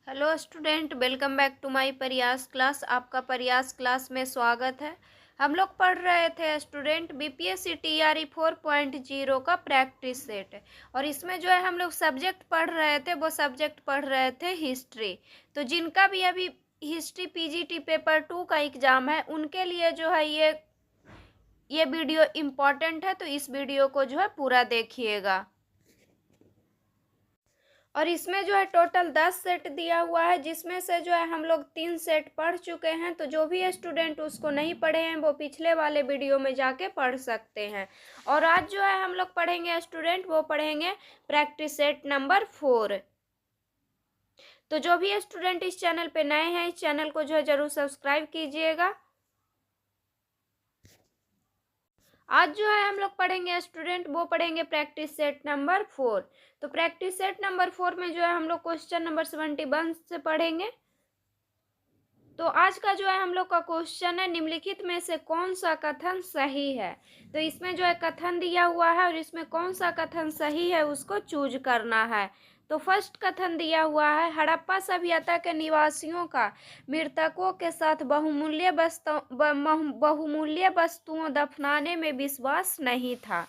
Hello student, welcome back to my Prayas class. आपका Prayas class में स्वागत है। हम लोग पढ़ रहे थे स्टूडेंट बीपीएससी टीआरई 4.0 का प्रैक्टिस सेट, और इसमें जो है हम लोग सब्जेक्ट पढ़ रहे थे, वो सब्जेक्ट पढ़ रहे थे हिस्ट्री। तो जिनका भी अभी हिस्ट्री पीजीटी पेपर 2 का एग्ज़ाम है, उनके लिए जो है ये वीडियो इम्पॉर्टेंट है, तो इस वीडियो को जो है पूरा देखिएगा। और इसमें जो है टोटल 10 सेट दिया हुआ है, जिसमें से जो है हम लोग 3 सेट पढ़ चुके हैं। तो जो भी स्टूडेंट उसको नहीं पढ़े हैं वो पिछले वाले वीडियो में जाके पढ़ सकते हैं। और आज जो है हम लोग पढ़ेंगे स्टूडेंट, वो पढ़ेंगे प्रैक्टिस सेट नंबर 4। तो जो भी स्टूडेंट इस चैनल पे नए हैं, इस चैनल को जो है जरूर सब्सक्राइब कीजिएगा। आज जो है हम लोग पढ़ेंगे स्टूडेंट, वो पढ़ेंगे प्रैक्टिस सेट नंबर 4। तो प्रैक्टिस सेट नंबर 4 में जो है हम लोग क्वेश्चन नंबर 71 से पढ़ेंगे। तो आज का जो है हम लोग का क्वेश्चन है, निम्नलिखित में से कौन सा कथन सही है। तो इसमें जो है कथन दिया हुआ है, और इसमें कौन सा कथन सही है उसको चूज करना है। तो फर्स्ट कथन दिया हुआ है, हड़प्पा सभ्यता के निवासियों का मृतकों के साथ बहुमूल्य वस्तुओं दफनाने में विश्वास नहीं था।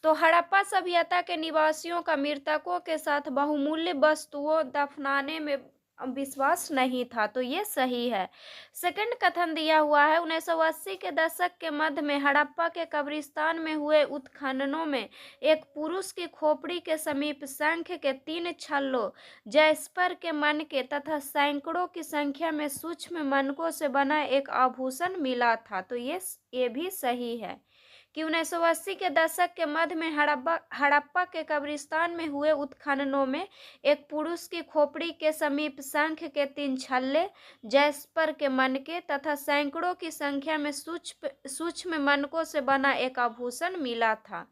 तो हड़प्पा सभ्यता के निवासियों का मृतकों के साथ बहुमूल्य वस्तुओं दफनाने में विश्वास नहीं था, तो ये सही है। सेकंड कथन दिया हुआ है, 1980 के दशक के मध्य में हड़प्पा के कब्रिस्तान में हुए उत्खननों में एक पुरुष की खोपड़ी के समीप शंख के 3 छल्लों, जैस्पर के मनके तथा सैकड़ों की संख्या में सूक्ष्म मनकों से बना एक आभूषण मिला था। तो ये भी सही है कि 1980 के दशक के मध्य में हड़प्पा के कब्रिस्तान में हुए उत्खननों में एक पुरुष की खोपड़ी के समीप शंख के 3 छल्ले, जैस्पर के मनके तथा सैकड़ों की संख्या में सूक्ष्म मनकों से बना एक आभूषण मिला था।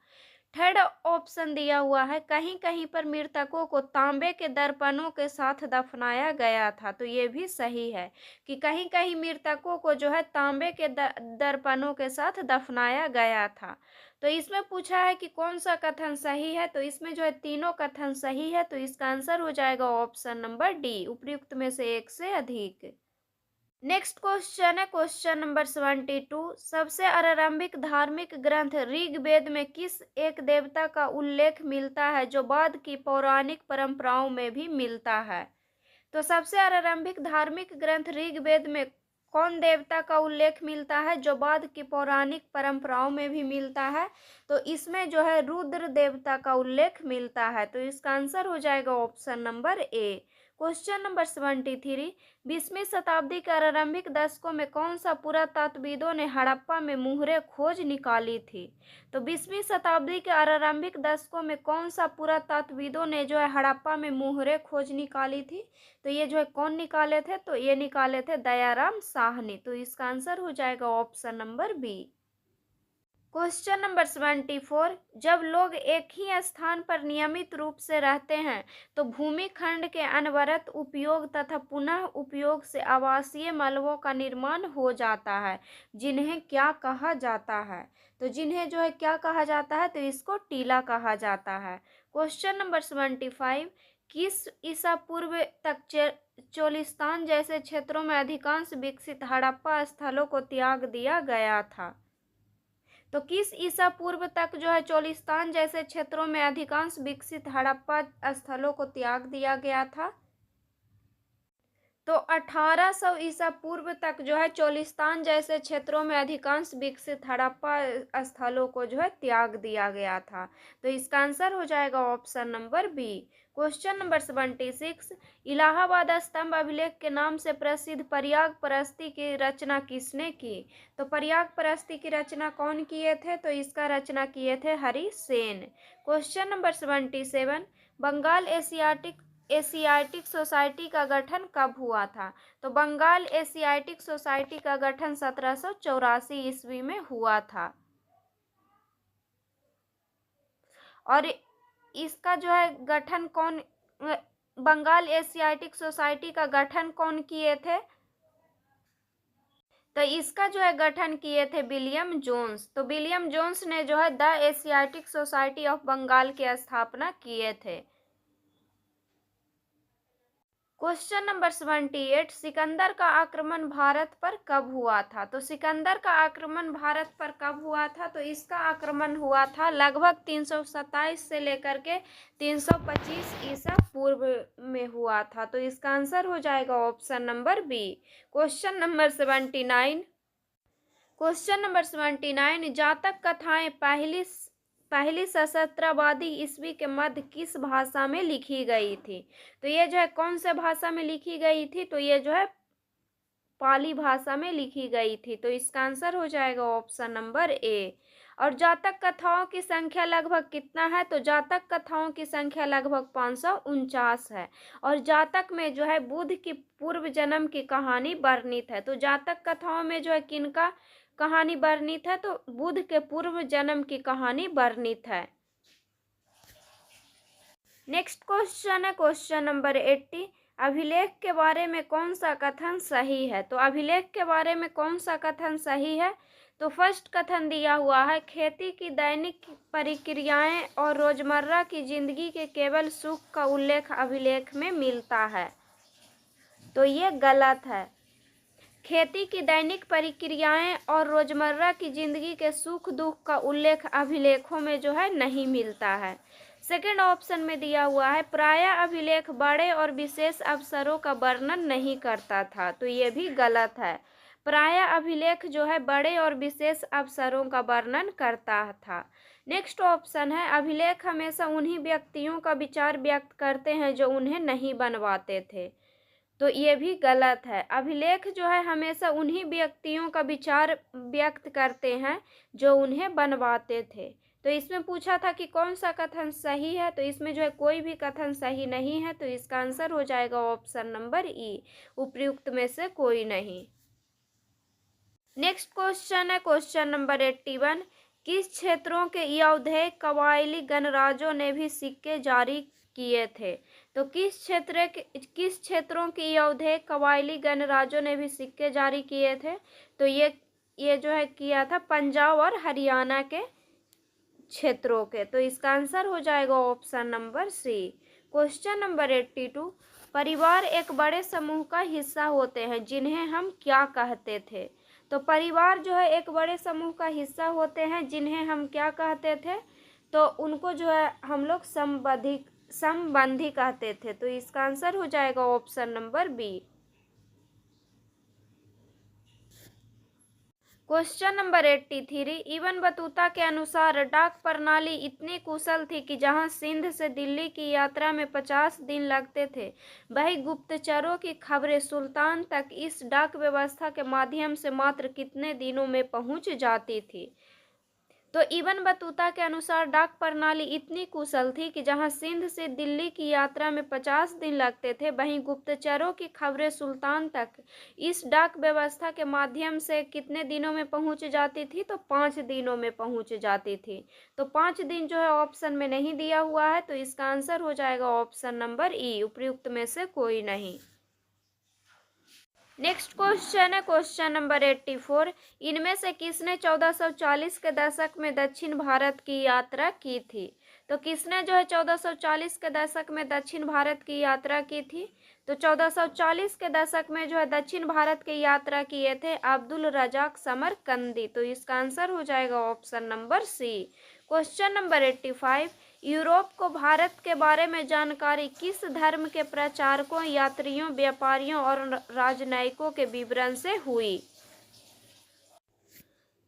थर्ड ऑप्शन दिया हुआ है, कहीं कहीं पर मृतकों को तांबे के दर्पणों के साथ दफनाया गया था। तो ये भी सही है कि कहीं कहीं मृतकों को जो है तांबे के दर्पणों के साथ दफनाया गया था। तो इसमें पूछा है कि कौन सा कथन सही है। तो इसमें जो है तीनों कथन सही है, तो इसका आंसर हो जाएगा ऑप्शन नंबर डी, उपयुक्त में से एक से अधिक। नेक्स्ट क्वेश्चन है क्वेश्चन नंबर 72। सबसे आरंभिक धार्मिक ग्रंथ ऋग्वेद में किस एक देवता का उल्लेख मिलता है जो बाद की पौराणिक परंपराओं में भी मिलता है। तो सबसे आरंभिक धार्मिक ग्रंथ ऋग्वेद में कौन देवता का उल्लेख मिलता है जो बाद की पौराणिक परंपराओं में भी मिलता है। तो इसमें जो है रुद्र देवता का उल्लेख मिलता है, तो इसका आंसर हो जाएगा ऑप्शन नंबर ए। Question number 73। 20वीं शताब्दी के आरंभिक दशकों में कौन सा पुरातत्वविदों ने हड़प्पा में मुहरें खोज निकाली थी। तो 20वीं शताब्दी के आरंभिक दशकों में कौन सा पुरातत्वविदों ने जो है हड़प्पा में मुहरें खोज निकाली थी। तो ये जो है कौन निकाले थे, तो ये निकाले थे दयाराम साहनी। तो इसका आंसर हो जाएगा option number b. Question number 74। जब लोग एक ही स्थान पर नियमित रूप से रहते हैं तो भूमि खंड के अनवरत उपयोग तथा पुनः उपयोग से आवासीय मलबों का निर्माण हो जाता है, जिन्हें क्या कहा जाता है। तो जिन्हें जो है क्या कहा जाता है, तो इसको टीला कहा जाता है। Question number 75। किस ईसा पूर्व तक चोलिस्तान जैसे क्षेत्रों में अधिकांश विकसित हड़प्पा स्थलों को त्याग दिया गया था। तो किस ईसा पूर्व तक जो है चोलिस्तान जैसे क्षेत्रों में अधिकांश विकसित हड़प्पा स्थलों को त्याग दिया गया था। तो 1800 ईसा पूर्व तक जो है चोलिस्तान जैसे क्षेत्रों में अधिकांश विकसित हड़प्पा स्थलों को जो है त्याग दिया गया था। तो इसका आंसर हो जाएगा option number b. Question number 76। Allahabad स्तंभ अभिलेख के नाम से प्रसिद्ध प्रयाग परस्ती की रचना किसने की। तो प्रयाग परस्ती की रचना कौन किए थे, तो इसका रचना किए थे Harisen. Question number 77। Bengal Asiatic society का गठन कब हुआ था। तो बंगाल एशियाटिक सोसाइटी का गठन 1784 ईस्वी में हुआ था। और इसका जो है गठन कौन, बंगाल एशियाटिक सोसाइटी का गठन कौन किए थे। तो इसका जो है गठन किए थे विलियम जोन्स। तो विलियम जोन्स ने जो है the Asiatic society of Bengal की स्थापना किए थे। क्वेश्चन नंबर 78, सिकंदर का आक्रमण भारत पर कब हुआ था? तो सिकंदर का आक्रमण भारत पर कब हुआ था? तो इसका आक्रमण हुआ था लगभग 327 से लेकर के 325 ईसा पूर्व में हुआ था। तो इसका आंसर हो जाएगा option number b. Question number 79, जातक कथाएं पहली सहस्त्राब्दी ईस्वी के मध्य किस भाषा में लिखी गई थी? तो ये जो है कौन से भाषा में लिखी गई थी? तो ये जो है पाली भाषा में लिखी गई थी। तो इसका आंसर हो जाएगा ऑप्शन नंबर ए। और जातक कथाओं की संख्या लगभग कितना है? तो जातक कथाओं की संख्या लगभग 549 है। और जातक में जो है बुध की पूर्व जन्म की कहानी वर्णित है। तो जातक कथाओं में जो है किनका कहानी वर्णित है? तो बुध के पूर्व जन्म की कहानी वर्णित है। नेक्स्ट क्वेश्चन है क्वेश्चन नंबर 80, अभिलेख के बारे में कौन सा कथन सही है? तो अभिलेख के बारे में कौन सा कथन सही है? तो फर्स्ट कथन दिया हुआ है, खेती की दैनिक प्रक्रियाएं और रोजमर्रा की जिंदगी के केवल सुख का उल्लेख अभिलेख में मिलता है। तो ये गलत है। खेती की दैनिक प्रक्रियाएं और रोजमर्रा की जिंदगी के सुख दुख का उल्लेख अभिलेखों में जो है नहीं मिलता है। सेकंड ऑप्शन में दिया हुआ है, प्रायः अभिलेख बड़े और विशेष अवसरों का वर्णन नहीं करता था। तो ये भी गलत है। प्रायः अभिलेख जो है बड़े और विशेष अवसरों का वर्णन करता था। नेक्स्ट ऑप्शन है, अभिलेख हमेशा उन्हीं व्यक्तियों का विचार व्यक्त करते हैं जो उन्हें नहीं बनवाते थे। तो ये भी गलत है। अभिलेख जो है हमेशा उन्हीं व्यक्तियों का विचार व्यक्त करते हैं जो उन्हें बनवाते थे। तो इसमें पूछा था कि कौन सा कथन सही है, तो इसमें जो है कोई भी कथन सही नहीं है। तो इसका आंसर हो जाएगा ऑप्शन नंबर ई, उपयुक्त में से कोई नहीं। नेक्स्ट क्वेश्चन है क्वेश्चन नंबर 81, किस क्षेत्रों के यौधेय कबायली गणराज्यों ने भी सिक्के जारी किए थे? तो किस क्षेत्रों के यौधेय कबायली गणराज्यों ने भी सिक्के जारी किए थे? तो ये जो है किया था पंजाब और हरियाणा के क्षेत्रों के। तो इसका आंसर हो जाएगा option number c. Question number 82, परिवार एक बड़े समूह का हिस्सा होते हैं जिन्हें हम क्या कहते थे? तो परिवार जो है एक बड़े समूह का हिस्सा होते हैं जिन्हें हम क्या कहते थे? तो उनको जो है हम लोग संबंधी कहते थे। तो इसका आंसर हो जाएगा option number b. Question number 83, Ibn Battuta के अनुसार डाक प्रणाली इतनी कुशल थी कि जहां सिंध से दिल्ली की यात्रा में 50 दिन लगते थे, वही गुप्तचरों की खबरें सुल्तान तक इस डाक व्यवस्था के माध्यम से मात्र कितने दिनों में पहुंच जाती थी? तो इब्न बतूता के अनुसार डाक प्रणाली इतनी कुशल थी कि जहां सिंध से दिल्ली की यात्रा में 50 दिन लगते थे, वहीं गुप्तचरों की खबरें सुल्तान तक इस डाक व्यवस्था के माध्यम से कितने दिनों में पहुंच जाती थी? तो 5 दिनों में पहुंच जाती थी। तो 5 दिन जो है ऑप्शन में नहीं दिया हुआ है। तो इसका आंसर हो जाएगा ऑप्शन नंबर ई, उपयुक्त में से कोई नहीं। नेक्स्ट क्वेश्चन है क्वेश्चन नंबर 84, इनमें से किसने 1440 के दशक में दक्षिण भारत की यात्रा की थी? तो किसने जो है 1440 के दशक में दक्षिण भारत की यात्रा की थी? तो 1440 के दशक में जो है दक्षिण भारत की यात्रा किए थे अब्दुल रजाक समरकंदी। तो इसका आंसर हो जाएगा option number c. Question number 85, Europe को भारत के बारे में जानकारी किस धर्म के प्रचारकों, यात्रियों, व्यापारियों और राजनयिकों के विवरण से हुई?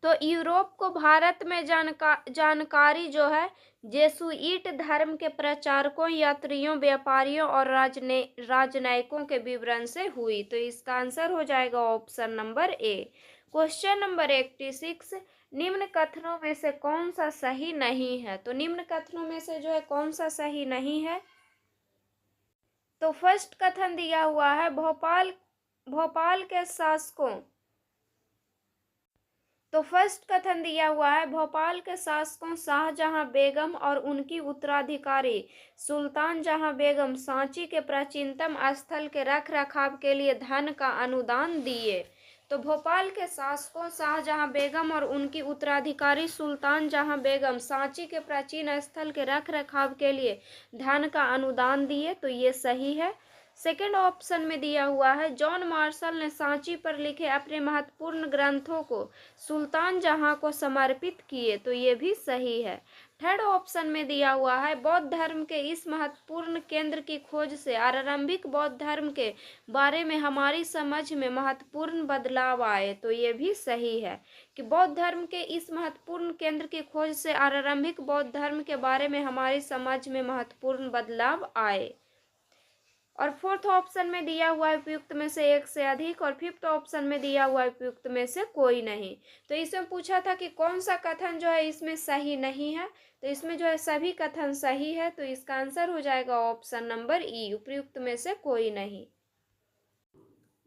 तो यूरोप को भारत में जानकारी जो है जेसुइट धर्म के प्रचारकों, यात्रियों, व्यापारियों और राजनयिकों के विवरण से हुई। तो इसका आंसर हो जाएगा ऑप्शन नंबर ए। क्वेश्चन नंबर 86, निम्न कथनों में से कौन सा सही नहीं है? तो निम्न कथनों में से जो है कौन सा सही नहीं है? तो फर्स्ट कथन दिया हुआ है, भोपाल के शासकों तो फर्स्ट कथन दिया हुआ है, भोपाल के शासकों शाहजहां बेगम और उनकी उत्तराधिकारी सुल्तान जहां बेगम सांची के प्राचीनतम स्थल के रख रखाव के लिए धन का अनुदान दिए। तो भोपाल के शासकों शाहजहां बेगम और उनकी उत्तराधिकारी सुल्तान जहां बेगम सांची के प्राचीन स्थल के रख रखाव के लिए धन का अनुदान दिए। तो ये सही है। सेकंड ऑप्शन में दिया हुआ है जॉन मार्शल ने सांची पर लिखे अपने महत्वपूर्ण ग्रंथों को सुल्तान जहां को समर्पित किए, तो ये भी सही है। थर्ड ऑप्शन में दिया हुआ है बौद्ध धर्म के इस महत्वपूर्ण केंद्र की खोज से आरंभिक बौद्ध धर्म के बारे में हमारी समझ में महत्वपूर्ण बदलाव आए, तो ये भी सही है कि बौद्ध धर्म के इस महत्वपूर्ण केंद्र की खोज से आरंभिक बौद्ध धर्म के बारे में हमारी समझ में महत्वपूर्ण बदलाव आए। और फोर्थ ऑप्शन में दिया हुआ है उपयुक्त में से एक से अधिक, और फिफ्थ ऑप्शन में दिया हुआ है उपयुक्त में से कोई नहीं। तो इसमें पूछा था कि कौन सा कथन जो है इसमें सही नहीं है, तो इसमें जो है सभी कथन सही है, तो इसका आंसर हो जाएगा ऑप्शन नंबर ई, उपयुक्त में से कोई नहीं।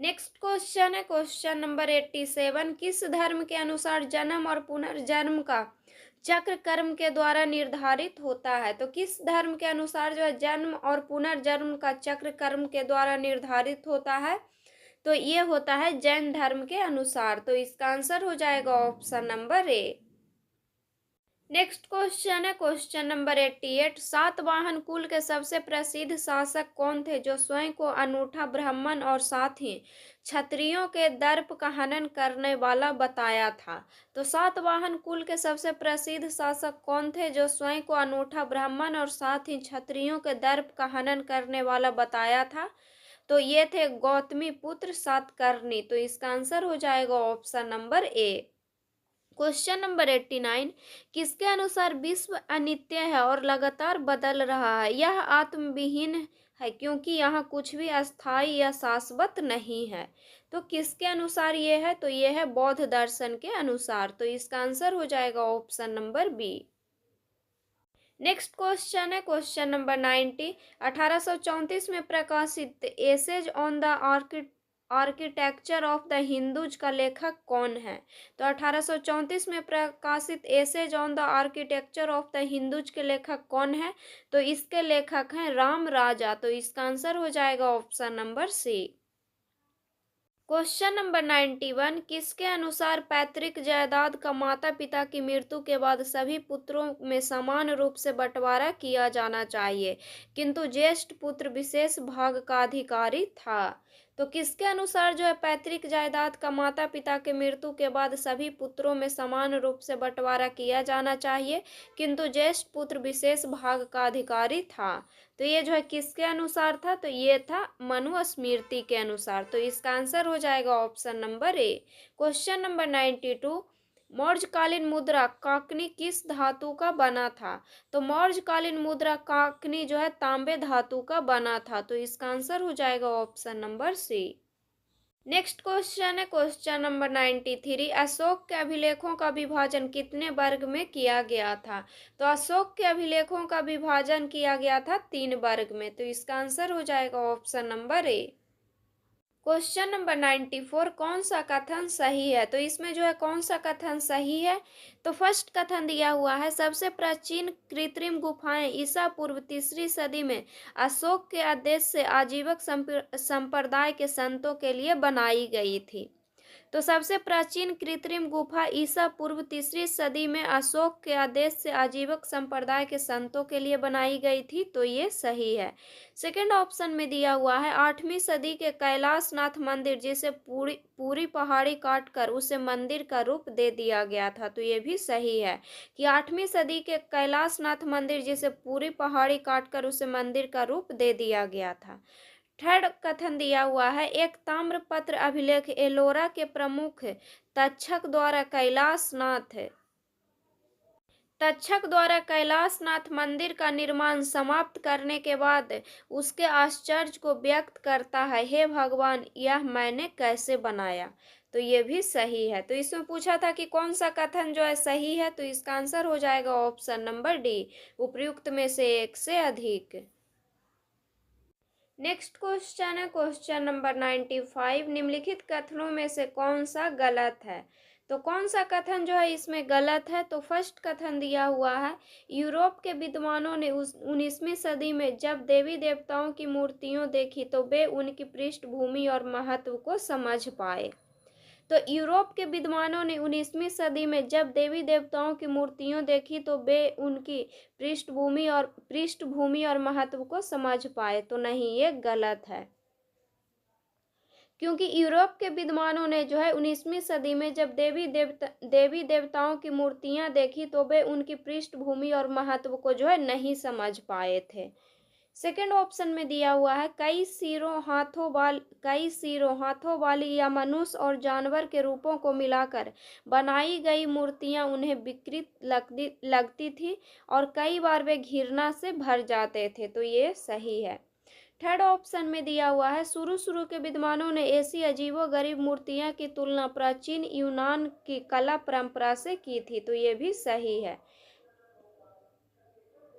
नेक्स्ट क्वेश्चन है क्वेश्चन नंबर 87, किस धर्म के अनुसार जन्म और पुनर्जन्म का चक्र कर्म के द्वारा निर्धारित होता है? तो किस धर्म के अनुसार जो है जन्म और पुनर्जन्म का चक्र कर्म के द्वारा निर्धारित होता है? तो ये होता है जैन धर्म के अनुसार, तो इसका आंसर हो जाएगा ऑप्शन नंबर ए। नेक्स्ट क्वेश्चन है क्वेश्चन नंबर 88, सातवाहन कुल के सबसे प्रसिद्ध शासक कौन थे जो स्वयं को अनूठा ब्राह्मण और साथ ही क्षत्रियों के दर्प का हनन करने वाला बताया था? तो सातवाहन कुल के सबसे प्रसिद्ध शासक कौन थे जो स्वयं को अनूठा ब्राह्मण और साथ ही क्षत्रियों के दर्प का हनन करने वाला बताया था? तो ये थे गौतमी पुत्र सातकर्णी, तो इसका आंसर हो जाएगा ऑप्शन नंबर ए। क्वेश्चन नंबर 89, किसके अनुसार विश्व अनित्य है और लगातार बदल रहा है? यह आत्मविहीन है क्योंकि यहाँ कुछ भी अस्थायी या शाश्वत नहीं है। तो किसके अनुसार ये है? तो ये है बौद्ध दर्शन के अनुसार, तो इसका आंसर हो जाएगा option number b. Next question है क्वेश्चन नंबर 90, 1834 में प्रकाशित essays on the architecture of the Hindus का लेखक कौन है? तो 1834 में प्रकाशित essays on the architecture of the Hindus के लेखक कौन है? तो इसके लेखक हैं राम राजा, तो इसका आंसर हो जाएगा option number c. Question number 91, किसके अनुसार पैतृक जायदाद का माता पिता की मृत्यु के बाद सभी पुत्रों में समान रूप से बंटवारा किया जाना चाहिए, किंतु ज्येष्ठ पुत्र विशेष भाग का अधिकारी था? तो किसके अनुसार जो है पैतृक जायदाद का माता पिता के मृत्यु के बाद सभी पुत्रों में समान रूप से बंटवारा किया जाना चाहिए, किंतु ज्येष्ठ पुत्र विशेष भाग का अधिकारी था? तो ये जो है किसके अनुसार था? तो ये था मनुस्मृति के अनुसार, तो इसका आंसर हो जाएगा ऑप्शन नंबर ए। क्वेश्चन नंबर 92, मौर्यकालीन मुद्रा काकनी किस धातु का बना था? तो मौर्यकालीन मुद्रा काकनी जो है तांबे धातु का बना था, तो इसका आंसर हो जाएगा option number c. Next question है क्वेश्चन नंबर 93, अशोक के अभिलेखों का विभाजन कितने वर्ग में किया गया था? तो अशोक के अभिलेखों का विभाजन किया गया था 3 वर्ग में, तो इसका आंसर हो जाएगा ऑप्शन नंबर ए। क्वेश्चन नंबर 94, कौन सा कथन सही है? तो इसमें जो है कौन सा कथन सही है? तो फर्स्ट कथन दिया हुआ है सबसे प्राचीन कृत्रिम गुफाएं ईसा पूर्व 3री सदी में अशोक के आदेश से आजीवक संप्रदाय के संतों के लिए बनाई गई थी। तो सबसे प्राचीन कृत्रिम गुफा ईसा पूर्व 3री सदी में अशोक के आदेश से आजीवक संप्रदाय के संतों के लिए बनाई गई थी, तो ये सही है। सेकंड ऑप्शन में दिया हुआ है 8वीं सदी के कैलाशनाथ मंदिर जिसे पूरी पहाड़ी काटकर उसे मंदिर का रूप दे दिया गया था, तो ये भी सही है कि 8वीं सदी के कैलाशनाथ मंदिर जिसे पूरी पहाड़ी काटकर उसे मंदिर का रूप दे दिया गया था। थर्ड कथन दिया हुआ है एक ताम्रपत्र अभिलेख एलोरा के प्रमुख तक्षक द्वारा कैलाशनाथ मंदिर का निर्माण समाप्त करने के बाद उसके आश्चर्य को व्यक्त करता है, हे भगवान यह मैंने कैसे बनाया? तो ये भी सही है। तो इसमें पूछा था कि कौन सा कथन जो है सही है, तो इसका आंसर हो जाएगा ऑप्शन नंबर डी, उपयुक्त में से एक से अधिक। नेक्स्ट क्वेश्चन है क्वेश्चन नंबर 95, निम्नलिखित कथनों में से कौन सा गलत है? तो कौन सा कथन जो है इसमें गलत है? तो फर्स्ट कथन दिया हुआ है यूरोप के विद्वानों ने 19वीं सदी में जब देवी देवताओं की मूर्तियां देखी तो वे उनकी पृष्ठभूमि और महत्व को समझ पाए। तो यूरोप के विद्वानों ने 19वीं सदी में जब देवी देवताओं की मूर्तियां देखी तो वे उनकी पृष्ठभूमि और महत्व को समझ पाए, तो नहीं, ये गलत है। क्योंकि यूरोप के विद्वानों ने जो है 19वीं सदी में जब देवी देवताओं की मूर्तियां देखी तो वे उनकी पृष्ठभूमि और महत्व को जो है नहीं समझ पाए थे। सेकेंड ऑप्शन में दिया हुआ है कई सिरों हाथों वाली या मनुष्य और जानवर के रूपों को मिलाकर बनाई गई मूर्तियां उन्हें विकृत लगती थी और कई बार वे घृणा से भर जाते थे। तो ये सही है। थर्ड ऑप्शन में दिया हुआ है शुरू के विद्वानों ने ऐसी अजीबोगरीब मूर्तियां की तुलना प्राचीन यूनान की कला परंपरा से की थी। तो ये भी सही है।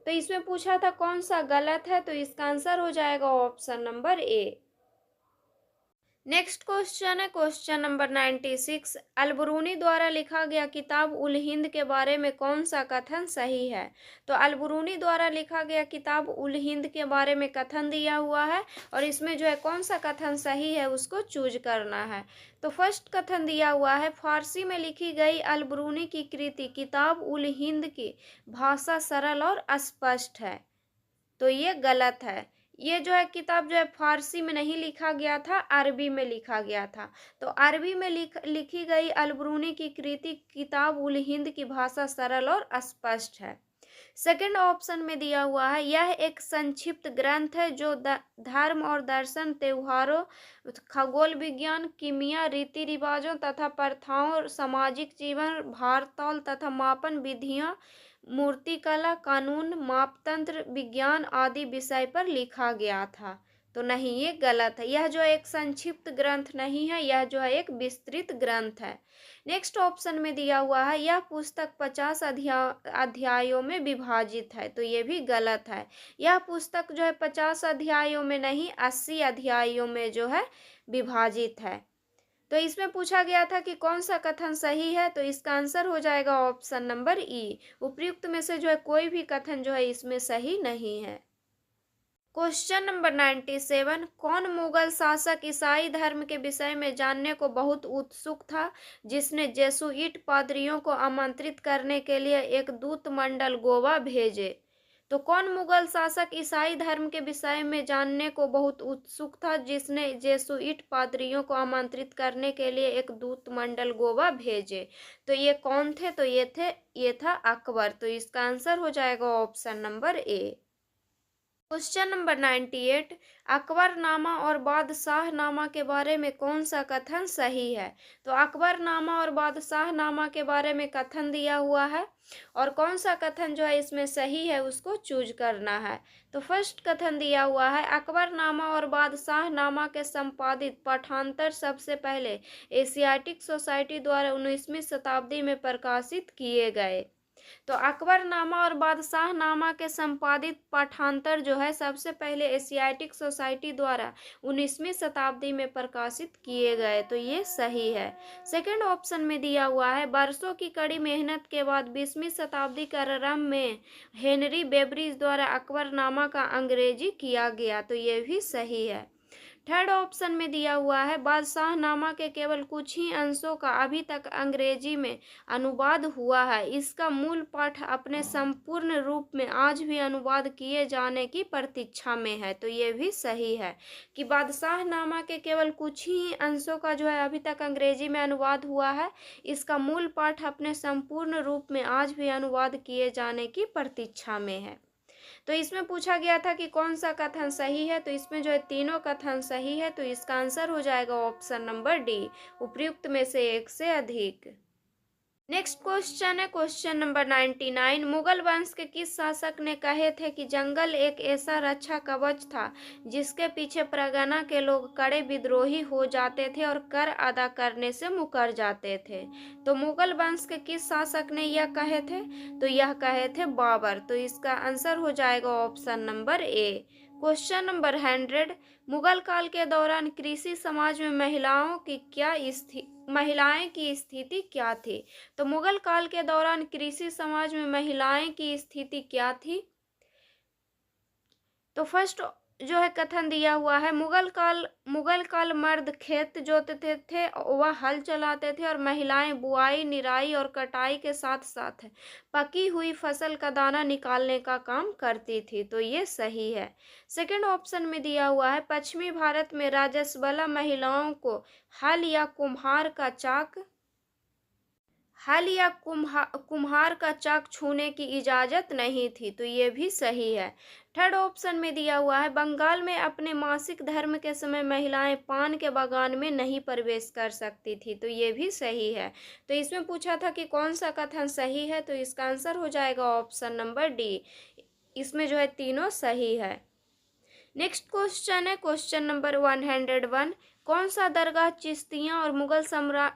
तो इसमें पूछा था कौन सा गलत है, तो इसका आंसर हो जाएगा ऑप्शन नंबर ए। नेक्स्ट क्वेश्चन है क्वेश्चन नंबर 96। अलबरूनी द्वारा लिखा गया किताब उल हिंद के बारे में कौन सा कथन सही है। तो अलबरूनी द्वारा लिखा गया किताब उल हिंद के बारे में कथन दिया हुआ है और इसमें जो है कौन सा कथन सही है उसको चूज करना है। तो फर्स्ट कथन दिया हुआ है फारसी में लिखी गई अलबरूनी की कृति किताब उल हिंद की भाषा सरल और स्पष्ट है। तो ये गलत है। ये जो है किताब जो है फारसी में नहीं लिखा गया था, अरबी में लिखा गया था। तो अरबी में लिखी गई अलबरूनी की कृति किताब उल हिंद की भाषा सरल और स्पष्ट है। सेकंड ऑप्शन में दिया हुआ है यह एक संक्षिप्त ग्रंथ है जो धर्म और दर्शन, त्योहारों, खगोल विज्ञान, कीमिया, रीति रिवाजों तथा प्रथाओं, सामाजिक जीवन, भारतौल तथा मापन विधियां, मूर्तिकला, कानून, मापतंत्र, विज्ञान आदि विषय पर लिखा गया था। तो नहीं, ये गलत है। यह जो एक संक्षिप्त ग्रंथ नहीं है, यह जो है एक विस्तृत ग्रंथ है। नेक्स्ट ऑप्शन में दिया हुआ है यह पुस्तक 50 अध्यायों में विभाजित है। तो ये भी गलत है। यह पुस्तक जो है 50 अध्यायों में नहीं 80 अध्यायों में जो है विभाजित है। तो इसमें पूछा गया था कि कौन सा कथन सही है, तो इसका आंसर हो जाएगा ऑप्शन नंबर ई। उपयुक्त में से जो है कोई भी कथन जो है इसमें सही नहीं है। Question number 97। कौन मुगल शासक ईसाई धर्म के विषय में जानने को बहुत उत्सुक था जिसने जेसुइट पादरियों को आमंत्रित करने के लिए एक दूत मंडल गोवा भेजे। तो कौन मुगल शासक ईसाई धर्म के विषय में जानने को बहुत उत्सुक था जिसने जेसुइट पादरियों को आमंत्रित करने के लिए एक दूत मंडल गोवा भेजे। तो ये कौन थे, तो ये था अकबर। तो इसका आंसर हो जाएगा ऑप्शन नंबर ए। Question number 98। अकबरनामा और बादशाहनामा के बारे में कौन सा कथन सही है। तो अकबरनामा और बादशाहनामा के बारे में कथन दिया हुआ है और कौन सा कथन जो है इसमें सही है उसको चूज करना है। तो फर्स्ट कथन दिया हुआ है अकबरनामा और बादशाहनामा के संपादित पाठांतर सबसे पहले एशियाटिक सोसाइटी द्वारा 19वीं शताब्दी में प्रकाशित किए गए। तो अकबरनामा और बादशाहनामा के संपादित पाठांतर जो है सबसे पहले एशियाटिक सोसाइटी द्वारा 19वीं शताब्दी में प्रकाशित किए गए। तो ये सही है। सेकंड ऑप्शन में दिया हुआ है बरसों की कड़ी मेहनत के बाद 20वीं शताब्दी के आरंभ में हेनरी बेब्रिज द्वारा अकबरनामा का अंग्रेजी किया गया। तो ये भी सही है। थर्ड ऑप्शन में दिया हुआ है बादशाहनामा के केवल कुछ ही अंशों का अभी तक अंग्रेजी में अनुवाद हुआ है। इसका मूल पाठ अपने संपूर्ण रूप में आज भी अनुवाद किए जाने की प्रतीक्षा में है। तो ये भी सही है कि बादशाहनामा के केवल कुछ ही अंशों का जो है अभी तक अंग्रेजी में अनुवाद हुआ है। इसका मूल पाठ अपने संपूर्ण रूप में आज भी अनुवाद किए जाने की प्रतीक्षा में है। तो इसमें पूछा गया था कि कौन सा कथन सही है, तो इसमें जो है तीनों कथन सही है। तो इसका आंसर हो जाएगा ऑप्शन नंबर डी, उपयुक्त में से एक से अधिक। नेक्स्ट क्वेश्चन है क्वेश्चन नंबर 99। मुगल वंश के किस शासक ने कहे थे कि जंगल एक ऐसा रक्षा कवच था जिसके पीछे परगना के लोग कड़े विद्रोही हो जाते थे और कर अदा करने से मुकर जाते थे। तो मुगल वंश के किस शासक ने यह कहे थे, तो यह कहे थे बाबर। तो इसका आंसर हो जाएगा ऑप्शन नंबर ए। Question number 100। मुगल काल के दौरान कृषि समाज में महिलाएं की स्थिति क्या थी। तो मुगल काल के दौरान कृषि समाज में महिलाएं की स्थिति क्या थी। तो फर्स्ट जो है कथन दिया हुआ है, मुगल काल मर्द खेत जोतते थे वह हल चलाते थे और महिलाएं बुआई निराई और कटाई के साथ साथ पकी हुई फसल का दाना निकालने का काम करती थी। तो ये सही है। सेकंड ऑप्शन में दिया हुआ है, पश्चिमी भारत में राजस्वला महिलाओं को हल या कुम्हार का चाक छूने की इजाजत नहीं थी। तो ये भी सही है। थर्ड ऑप्शन में दिया हुआ है, बंगाल में अपने मासिक धर्म के समय महिलाएं पान के बागान में नहीं प्रवेश कर सकती थी। तो ये भी सही है। तो इसमें पूछा था कि कौन सा कथन सही है, तो इसका आंसर हो जाएगा ऑप्शन नंबर डी। इसमें जो है तीनों सही है। नेक्स्ट क्वेश्चन है क्वेश्चन नंबर 101, कौन सा दरगाह चिश्तियां और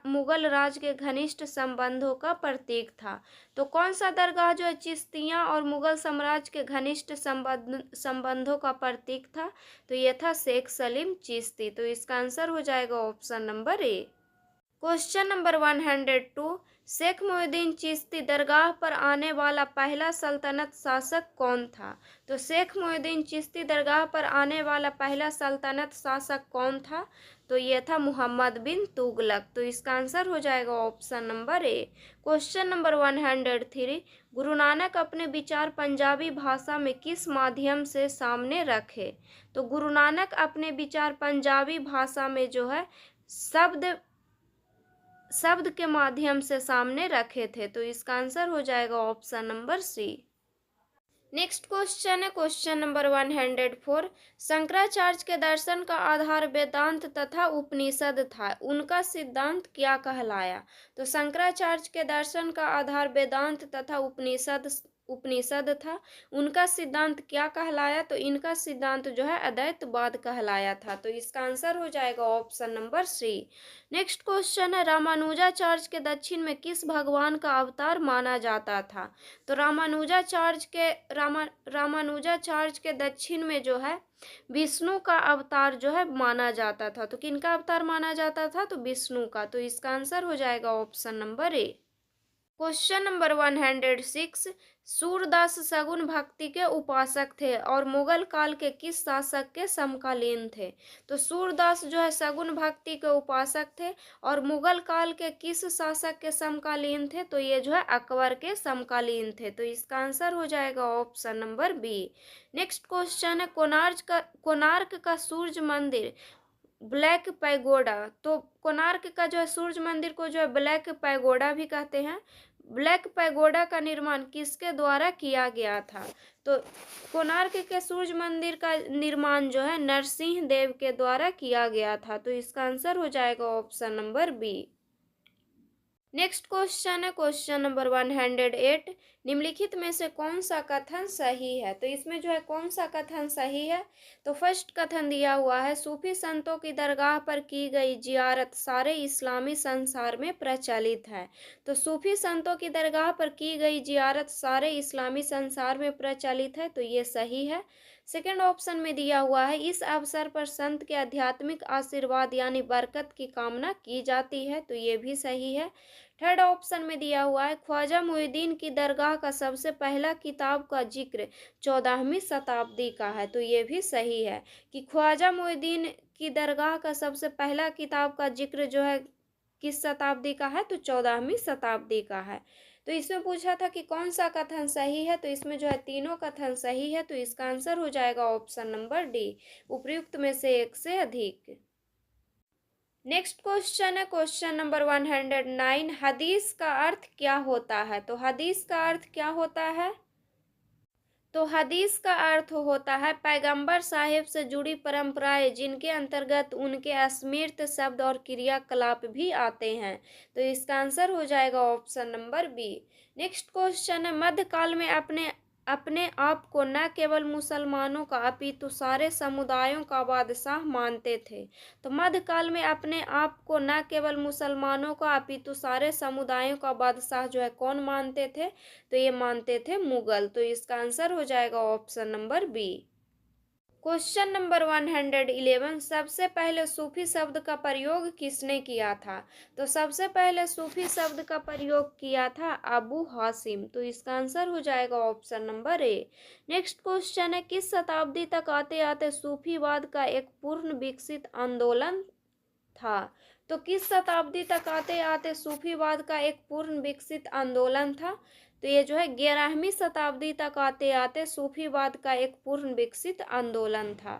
मुगल राज के घनिष्ठ संबंधों का प्रतीक था? तो कौन सा दरगाह जो है चिश्तियां और मुगल साम्राज्य के घनिष्ठ संबंधों का प्रतीक था? तो यह था शेख सलीम चिश्ती। तो इसका आंसर हो जाएगा ऑप्शन नंबर ए। क्वेश्चन नंबर 102, शेख मोहिउद्दीन चिश्ती दरगाह पर आने वाला पहला सल्तनत शासक कौन था? तो शेख मोहिउद्दीन चिश्ती दरगाह पर आने वाला पहला सल्तनत शासक कौन था? तो ये था मोहम्मद बिन तुगलक। तो इसका आंसर हो जाएगा ऑप्शन नंबर ए। क्वेश्चन नंबर 103, गुरु नानक अपने विचार पंजाबी भाषा में किस माध्यम से सामने रखे? तो गुरु नानक अपने विचार पंजाबी भाषा में जो है शब्द के माध्यम से सामने रखे थे। तो इसका आंसर हो जाएगा option number c. Next question है क्वेश्चन नंबर 104, शंकराचार्य के दर्शन का आधार वेदांत तथा उपनिषद था, उनका सिद्धांत क्या कहलाया? तो शंकराचार्य के दर्शन का आधार वेदांत तथा उपनिषद था, उनका सिद्धांत क्या कहलाया? तो इनका सिद्धांत जो है अद्वैतवाद कहलाया था। तो इसका आंसर हो जाएगा option number c. Next question है, रामानुजाचार्य के दक्षिण में किस भगवान का अवतार माना जाता था? तो रामानुजाचार्य के दक्षिण में जो है विष्णु का अवतार जो है माना जाता था। तो किनका अवतार माना जाता था? तो विष्णु का। तो इसका आंसर हो जाएगा ऑप्शन नंबर ए। क्वेश्चन नंबर 106, सूरदास सगुन भक्ति के उपासक थे और मुगल काल के किस शासक के समकालीन थे? तो सूरदास जो है सगुन भक्ति के उपासक थे और मुगल काल के किस शासक के समकालीन थे? तो ये जो है अकबर के समकालीन थे। तो इसका आंसर हो जाएगा option number b. Next question है, कोणार्क का सूर्य मंदिर ब्लैक पैगोडा, तो कोणार्क का जो है सूर्य मंदिर को जो है ब्लैक पैगोडा भी कहते हैं। ब्लैक पैगोडा का निर्माण किसके द्वारा किया गया था? तो कोणार्क के सूर्य मंदिर का निर्माण जो है नरसिंह देव के द्वारा किया गया था। तो इसका आंसर हो जाएगा option number b. Next question है क्वेश्चन नंबर 108, निम्नलिखित में से कौन सा कथन सही है? तो इसमें जो है कौन सा कथन सही है? तो फर्स्ट कथन दिया हुआ है, सूफी संतों की दरगाह पर की गई जियारत सारे इस्लामी संसार में प्रचलित है। तो सूफी संतों की दरगाह पर की गई जियारत सारे इस्लामी संसार में प्रचलित है। तो ये सही है। सेकेंड ऑप्शन में दिया हुआ है, इस अवसर पर संत के आध्यात्मिक आशीर्वाद यानी बरकत की कामना की जाती है। तो ये भी सही है। थर्ड ऑप्शन में दिया हुआ है, ख्वाजा मुइनुद्दीन की दरगाह का सबसे पहला किताब का जिक्र 14वीं शताब्दी का है। तो ये भी सही है कि ख्वाजा मुइनुद्दीन की दरगाह का सबसे पहला किताब का जिक्र जो है किस शताब्दी का है? तो 14वीं शताब्दी का है। तो इसमें पूछा था कि कौन सा कथन सही है? तो इसमें जो है तीनों कथन सही है। तो इसका आंसर हो जाएगा ऑप्शन नंबर डी, उपयुक्त में से एक से अधिक। नेक्स्ट क्वेश्चन है क्वेश्चन नंबर 109, हदीस का अर्थ क्या होता है? तो हदीस का अर्थ क्या होता है? तो हदीस का अर्थ होता है पैगंबर साहिब से जुड़ी परंपराएं जिनके अंतर्गत उनके अस्मृत शब्द और क्रियाकलाप भी आते हैं। तो इसका आंसर हो जाएगा option number b. Next question है, मध्यकाल में अपने आप को न केवल मुसलमानों का अपितु सारे समुदायों का बादशाह मानते थे। तो मध्यकाल में अपने आप को न केवल मुसलमानों का अपितु सारे समुदायों का बादशाह जो है कौन मानते थे? तो ये मानते थे मुगल। तो इसका आंसर हो जाएगा option number b. Question number 111, सबसे पहले सूफी शब्द का प्रयोग किसने किया था? तो सबसे पहले सूफी शब्द का प्रयोग किया था अबू हासिम। तो इसका आंसर हो जाएगा ऑप्शन नंबर ए। नेक्स्ट क्वेश्चन है, किस शताब्दी तक आते आते सूफीवाद का एक पूर्ण विकसित आंदोलन था? तो किस शताब्दी तक आते आते सूफीवाद का एक पूर्ण विकसित आंदोलन था? तो ये जो है 11वीं शताब्दी तक आते आते सूफीवाद का एक पूर्ण विकसित आंदोलन था।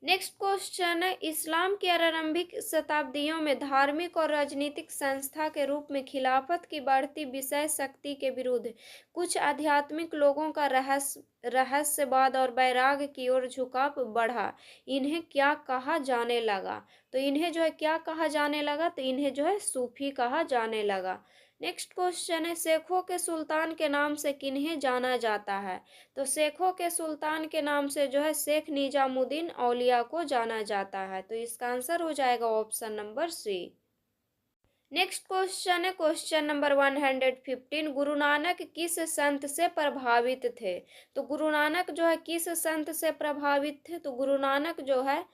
नेक्स्ट क्वेश्चन है, इस्लाम की आरंभिक शताब्दियों में धार्मिक और राजनीतिक संस्था के रूप में खिलाफत की बढ़ती विषय शक्ति के विरुद्ध कुछ आध्यात्मिक लोगों का रहस्यवाद और वैराग्य की ओर झुकाव बढ़ा। इन्हें क्या कहा जाने लगा? तो इन्हें जो है क्या कहा जाने लगा? तो इन्हें जो है सूफी कहा जाने लगा। नेक्स्ट क्वेश्चन है, शेखों के सुल्तान के नाम से किन्हें जाना जाता है? तो शेखों के सुल्तान के नाम से जो है शेख निजामुद्दीन औलिया को जाना जाता है। तो इसका आंसर हो जाएगा option number c. Next question है क्वेश्चन नंबर 115, गुरु नानक किस संत से प्रभावित थे? तो गुरु नानक जो है किस संत से प्रभावित थे? तो गुरु नानक जो है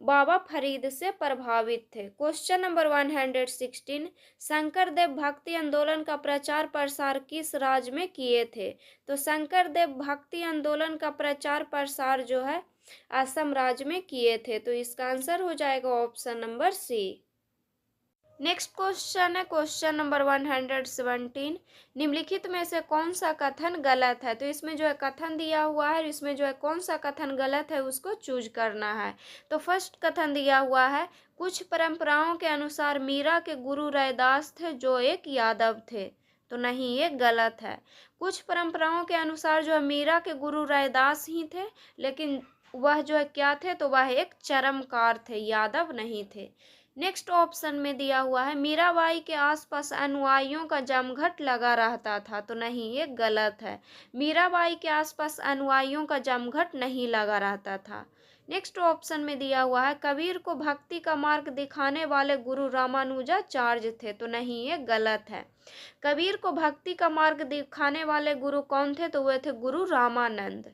बाबा फरीद से प्रभावित थे। क्वेश्चन नंबर 116, शंकर देव भक्ति आंदोलन का प्रचार प्रसार किस राज्य में किए थे? तो शंकर देव भक्ति आंदोलन का प्रचार प्रसार जो है असम राज्य में किए थे। तो इसका आंसर हो जाएगा option number c. Next question है क्वेश्चन नंबर 117, निम्नलिखित में से कौन सा कथन गलत है? तो इसमें जो है कथन दिया हुआ है, इसमें जो है कौन सा कथन गलत है उसको चूज करना है। तो फर्स्ट कथन दिया हुआ है, कुछ परंपराओं के अनुसार मीरा के गुरु रैदास थे जो एक यादव थे। तो नहीं, ये गलत है। कुछ परंपराओं के अनुसार जो है मीरा के गुरु रैदास ही थे, लेकिन वह जो है क्या थे? तो वह एक चरमकार थे, यादव नहीं थे। नेक्स्ट ऑप्शन में दिया हुआ है, मीराबाई के आसपास अनुयायियों का जमघट लगा रहता था। तो नहीं, ये गलत है। मीराबाई के आसपास अनुयायियों का जमघट नहीं लगा रहता था। नेक्स्ट ऑप्शन में दिया हुआ है, कबीर को भक्ति का मार्ग दिखाने वाले गुरु रामानुजाचार्य थे। तो नहीं, ये गलत है। कबीर को भक्ति का मार्ग दिखाने वाले गुरु कौन थे? तो वे थे गुरु रामानंद।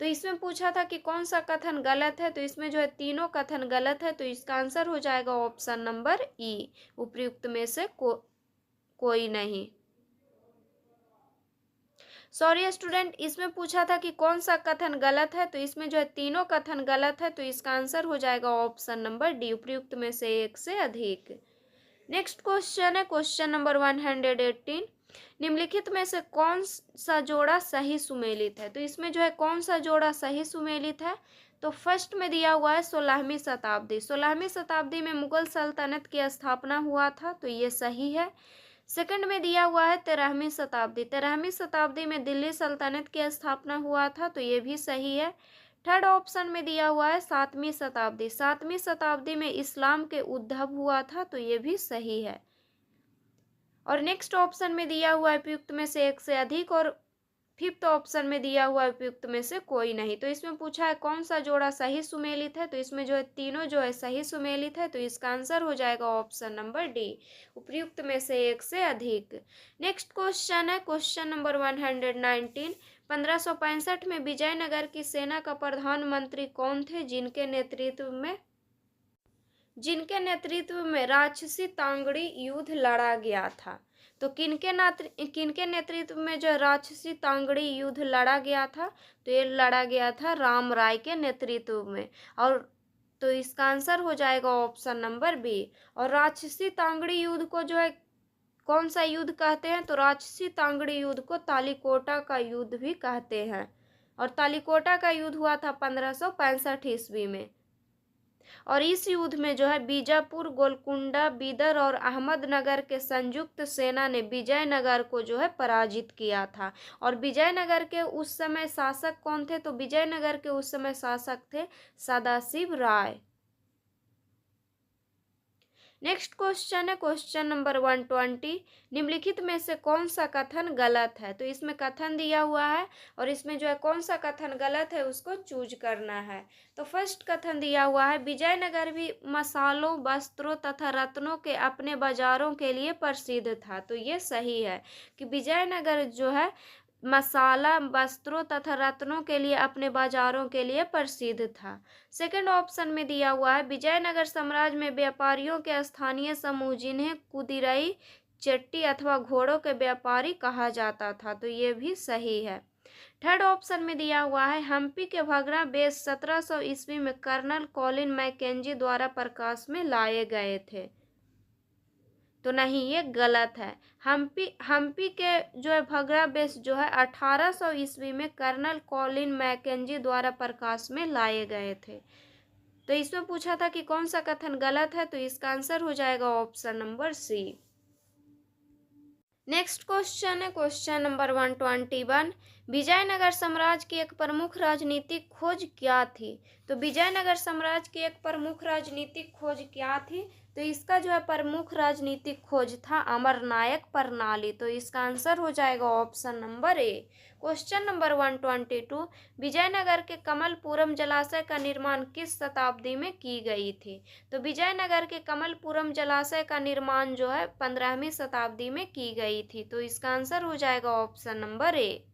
तो इसमें पूछा था कि कौन सा कथन गलत है, तो इसमें जो है तीनों कथन गलत है। तो इसका आंसर हो जाएगा ऑप्शन नंबर ई, उपयुक्त में से कोई नहीं। सॉरी स्टूडेंट, इसमें पूछा था कि कौन सा कथन गलत है, तो इसमें जो है तीनों कथन गलत है। तो इसका आंसर हो जाएगा ऑप्शन नंबर डी, उपयुक्त में से एक से अधिक। नेक्स्ट क्वेश्चन है क्वेश्चन नंबर 118, निम्नलिखित में से कौन सा जोड़ा सही सुमेलित है? तो इसमें जो है कौन सा जोड़ा सही सुमेलित है? तो फर्स्ट में दिया हुआ है 16वीं शताब्दी। 16वीं शताब्दी में मुगल सल्तनत की स्थापना हुआ था। तो ये सही है। सेकंड में दिया हुआ है 13वीं शताब्दी। 13वीं शताब्दी में दिल्ली सल्तनत की स्थापना हुआ था। तो ये भी सही है। थर्ड ऑप्शन में दिया हुआ है 7वीं शताब्दी। 7वीं शताब्दी में इस्लाम के उद्भव हुआ था। तो ये भी सही है। और नेक्स्ट ऑप्शन में दिया हुआ है उपयुक्त में से एक से अधिक, और फिफ्थ ऑप्शन में दिया हुआ है उपयुक्त में से कोई नहीं। तो इसमें पूछा है कौन सा जोड़ा सही सुमेलित है, तो इसमें जो है तीनों जो है सही सुमेलित है। तो इसका आंसर हो जाएगा ऑप्शन नंबर डी, उपयुक्त में से एक से अधिक। नेक्स्ट क्वेश्चन है क्वेश्चन नंबर 119, 1565 में विजयनगर की सेना का प्रधानमंत्री कौन थे जिनके नेतृत्व में राक्षसी तांगड़ी युद्ध लड़ा गया था? तो किनके नेतृत्व में जो राक्षसी तांगड़ी युद्ध लड़ा गया था? तो ये लड़ा गया था राम राय के नेतृत्व में। और तो इसका आंसर हो जाएगा ऑप्शन नंबर बी। और राक्षसी तांगड़ी युद्ध को जो है कौन सा युद्ध कहते हैं? तो राक्षसी तांगड़ी युद्ध को तालीकोटा का युद्ध भी कहते हैं। और तालीकोटा का युद्ध हुआ था 1565 ईस्वी में। और इस युद्ध में जो है बीजापुर, गोलकुंडा, बीदर और अहमदनगर के संयुक्त सेना ने विजयनगर को जो है पराजित किया था। और विजयनगर के उस समय शासक कौन थे? तो विजयनगर के उस समय शासक थे सदाशिव राय। नेक्स्ट क्वेश्चन है क्वेश्चन नंबर 120, निम्नलिखित में से कौन सा कथन गलत है? तो इसमें कथन दिया हुआ है, और इसमें जो है कौन सा कथन गलत है उसको चूज करना है। तो फर्स्ट कथन दिया हुआ है, विजयनगर भी मसालों, वस्त्रों तथा रत्नों के अपने बाजारों के लिए प्रसिद्ध था। तो ये सही है कि विजयनगर जो है मसाला, वस्त्रों तथा रत्नों के लिए अपने बाजारों के लिए प्रसिद्ध था। सेकंड ऑप्शन में दिया हुआ है विजयनगर साम्राज्य में व्यापारियों के स्थानीय समूह जिन्हें कुदिरई, चेट्टी अथवा घोड़ों के व्यापारी कहा जाता था, तो ये भी सही है। थर्ड ऑप्शन में दिया हुआ है हम्पी के भग्नावशेष 1700 ईस्वी में कर्नल कॉलिन मैकेंजी द्वारा प्रकाश में लाए गए थे, तो नहीं, ये गलत है। हम्पी के जो है भग्नावशेष जो है 1800 ईस्वी में कर्नल कॉलिन मैकेंजी द्वारा प्रकाश में लाए गए थे। तो इसमें पूछा था कि कौन सा कथन गलत है, तो इसका आंसर हो जाएगा option number c. Next question है क्वेश्चन नंबर 121। विजयनगर साम्राज्य की एक प्रमुख राजनीतिक खोज क्या थी? तो विजयनगर साम्राज्य की एक प्रमुख राजनीतिक खोज क्या थी? तो इसका जो है प्रमुख राजनीतिक खोज था अमरनायक प्रणाली, तो इसका आंसर हो जाएगा ऑप्शन नंबर ए। Question number 122। विजयनगर के कमलपुरम जलाशय का निर्माण किस शताब्दी में की गई थी? तो विजयनगर के कमलपुरम जलाशय का निर्माण जो है 15वीं शताब्दी में की गई थी, तो इसका आंसर हो जाएगा ऑप्शन नंबर ए।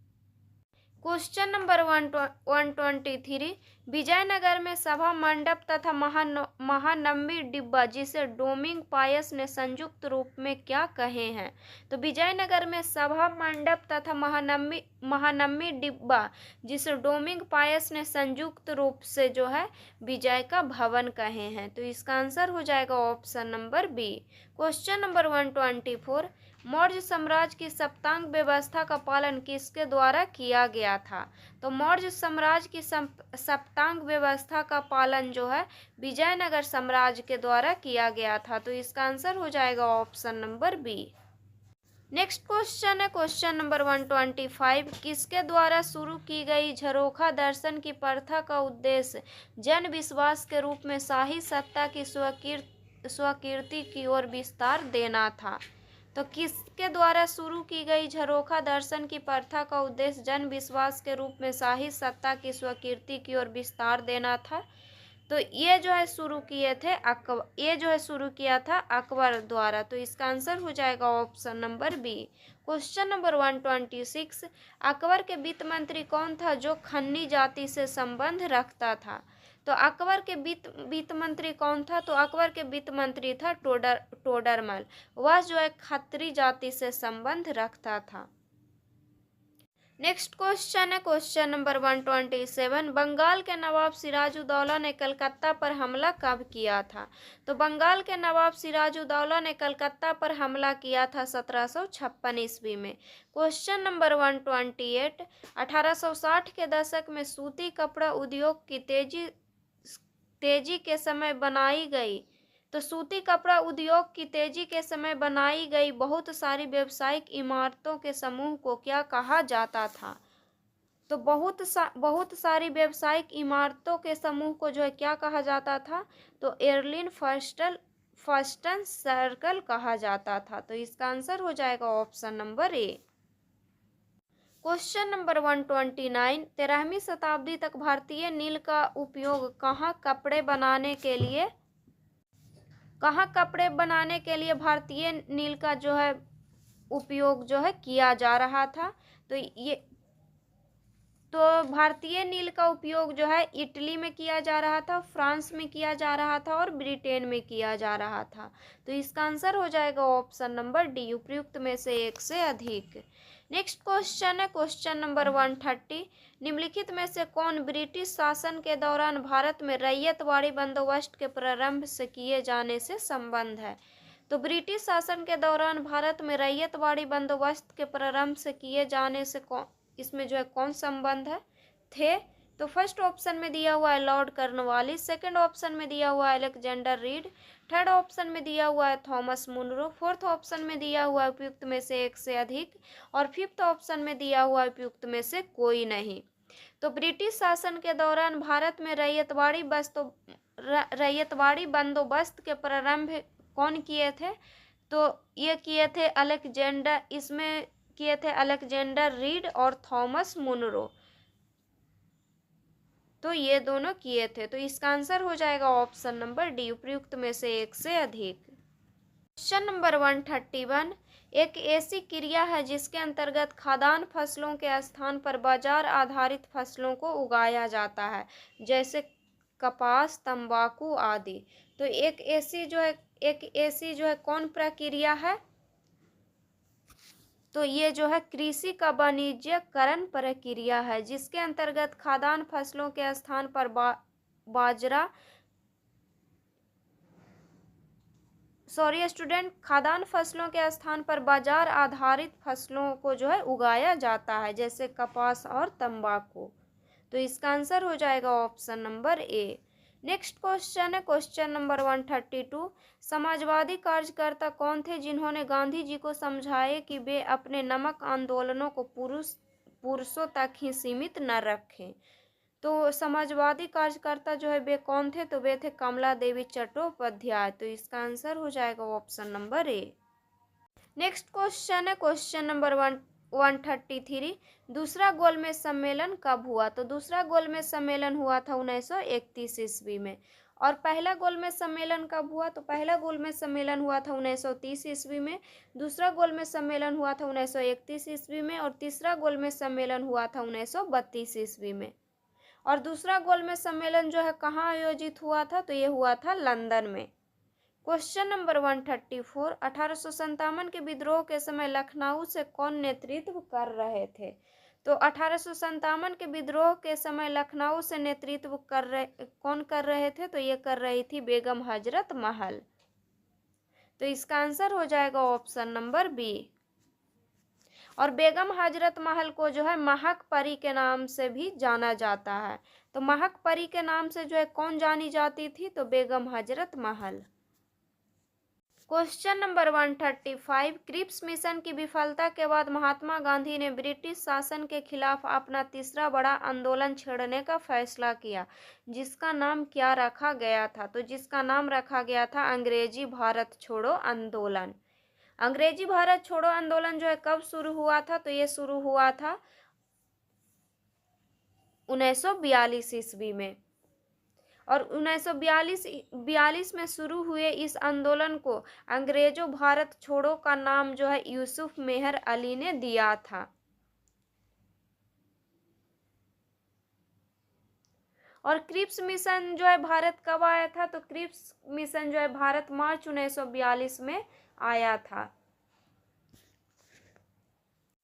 Question number 123। विजयनगर में सभा मंडप तथा महानवमी डिब्बा जिसे डोमिंग पायस ने संयुक्त रूप में क्या कहे हैं? तो विजयनगर में सभा मंडप तथा महानवमी डिब्बा जिसे डोमिंग पायस ने संयुक्त रूप से जो है विजय का भवन कहे हैं, तो इसका आंसर हो जाएगा option number b. Question number 124। Maurya साम्राज्य की सप्तांग व्यवस्था का पालन किसके द्वारा किया गया था? तो मौर्य साम्राज्य की सप्तांग व्यवस्था का पालन जो है विजयनगर साम्राज्य के द्वारा किया गया था, तो इसका आंसर हो जाएगा option number b. Next question है क्वेश्चन नंबर 125। किसके द्वारा शुरू की गई झरोखा दर्शन की प्रथा का उद्देश्य जन विश्वास के रूप में शाही सत्ता की स्वीकृति की ओर विस्तार देना था? तो किसके द्वारा शुरू की गई झरोखा दर्शन की प्रथा का उद्देश्य जन विश्वास के रूप में शाही सत्ता की स्वीकृति की ओर विस्तार देना था? तो ये जो है शुरू किया था अकबर द्वारा, तो इसका आंसर हो जाएगा option number b. Question number 126। Akbar के वित्त मंत्री कौन था जो खन्नी जाति से संबंध रखता था? तो अकबर के वित्त मंत्री कौन था? तो अकबर के वित्त मंत्री था टोडरमल, वह जो है खत्री जाति से संबंध रखता था। नेक्स्ट क्वेश्चन है क्वेश्चन नंबर 127। बंगाल के नवाब सिराजुद्दौला ने कलकत्ता पर हमला कब किया था? तो बंगाल के नवाब सिराजुद्दौला ने कलकत्ता पर हमला किया था 1756 ईस्वी में। Question number 128। 1860 के दशक में सूती कपड़ा उद्योग की तेजी के समय बनाई गई, तो सूती कपड़ा उद्योग की तेजी के समय बनाई गई बहुत सारी व्यावसायिक इमारतों के समूह को क्या कहा जाता था? तो बहुत सारी व्यावसायिक इमारतों के समूह को जो है क्या कहा जाता था? तो एर्लिन फर्स्टन सर्कल कहा जाता था, तो इसका आंसर हो जाएगा ऑप्शन नंबर ए। Question number 129। 13वीं शताब्दी तक भारतीय नील का उपयोग कहाँ कपड़े बनाने के लिए भारतीय नील का जो है उपयोग जो है किया जा रहा था? तो भारतीय नील का उपयोग जो है इटली में किया जा रहा था, फ्रांस में किया जा रहा था और ब्रिटेन में किया जा रहा था, तो इसका आंसर हो जाएगा ऑप्शन नंबर डी, उपयुक्त में से एक से अधिक। नेक्स्ट क्वेश्चन है क्वेश्चन नंबर 130। निम्नलिखित में से कौन ब्रिटिश शासन के दौरान भारत में रैयतवाड़ी बंदोबस्त के प्रारंभ से किए जाने से संबंध है? तो ब्रिटिश शासन के दौरान भारत में रैयतवाड़ी बंदोबस्त के प्रारंभ से किए जाने से इसमें जो है कौन संबंध है थे? तो फर्स्ट ऑप्शन में दिया हुआ है लॉर्ड कर्नवालिस, सेकंड ऑप्शन में दिया हुआ है अलेक्जेंडर रीड, थर्ड ऑप्शन में दिया हुआ है थॉमस मुनरो, फोर्थ ऑप्शन में दिया हुआ है उपयुक्त में से एक से अधिक, और फिफ्थ ऑप्शन में दिया हुआ है उपयुक्त में से कोई नहीं। तो ब्रिटिश शासन के दौरान भारत में रैयतवाड़ी बंदोबस्त के प्रारंभ कौन किए थे? तो ये किए थे अलेक्जेंडर रीड और थॉमस मुनरो, तो ये दोनों किए थे, तो इसका आंसर हो जाएगा ऑप्शन नंबर डी, उपयुक्त में से एक से अधिक। Question number 131। एक ऐसी क्रिया है जिसके अंतर्गत खाद्यान्न फसलों के स्थान पर बाजार आधारित फसलों को उगाया जाता है, जैसे कपास, तंबाकू आदि। तो एक ऐसी जो है कौन प्रक्रिया है? तो ये जो है कृषि का वाणिज्यकरण प्रक्रिया है, जिसके अंतर्गत खाद्यान्न फसलों के स्थान पर बाजरा स्टूडेंट, खाद्यान्न फसलों के स्थान पर बाजार आधारित फसलों को जो है उगाया जाता है, जैसे कपास और तंबाकू। तो इसका आंसर हो जाएगा ऑप्शन नंबर ए। नेक्स्ट क्वेश्चन है क्वेश्चन नंबर 132। समाजवादी कार्यकर्ता कौन थे जिन्होंने गांधी जी को समझाए कि वे अपने नमक आंदोलनों को पुरुषों तक ही सीमित न रखें? तो समाजवादी कार्यकर्ता जो है वे कौन थे? तो वे थे कमला देवी चट्टोपाध्याय। तो इसका आंसर हो जाएगा ऑप्शन नंबर ए। नेक्स्ट क्वेश्चन है क्वेश्चन नंबर 133। दूसरा गोलमेज सम्मेलन कब हुआ? तो दूसरा गोलमेज सम्मेलन हुआ था 1931 ईस्वी में। और पहला गोलमेज सम्मेलन कब हुआ? तो पहला गोलमेज सम्मेलन हुआ था 1930 ईस्वी में। दूसरा गोलमेज सम्मेलन हुआ था 1931 ईस्वी में। और तीसरा गोलमेज सम्मेलन हुआ था 1932 ईस्वी में। और दूसरा गोलमेज सम्मेलन जो है कहाँ आयोजित हुआ था? तो ये हुआ था लंदन में। Question number 134। 1857 के विद्रोह के समय लखनऊ से कौन नेतृत्व कर रहे थे? तो 1857 के विद्रोह के समय लखनऊ से नेतृत्व कौन कर रहे थे? तो ये कर रही थी बेगम हजरत महल। तो इसका आंसर हो जाएगा ऑप्शन नंबर बी। और बेगम हजरत महल को जो है महक परी के नाम से भी जाना जाता है। तो महक परी के नाम से जो है कौन जानी जाती थी? तो Begum Hazrat Mahal. Question number 135। Cripps mission की विफलता के बाद महात्मा गांधी ने ब्रिटिश शासन के खिलाफ अपना तीसरा बड़ा आंदोलन छेड़ने का फैसला किया, जिसका नाम क्या रखा गया था? तो जिसका नाम रखा गया था अंग्रेजी भारत छोड़ो आंदोलन। अंग्रेजी भारत छोड़ो आंदोलन जो है कब शुरू हुआ था? तो ये शुरू हुआ था 1942 ईस्वी में। और 1942 में शुरू हुए इस आंदोलन को अंग्रेजों भारत छोड़ो का नाम जो है यूसुफ मेहर अली ने दिया था। और क्रिप्स मिशन जो है भारत कब आया था? तो क्रिप्स मिशन जो है भारत मार्च 1942 में आया था।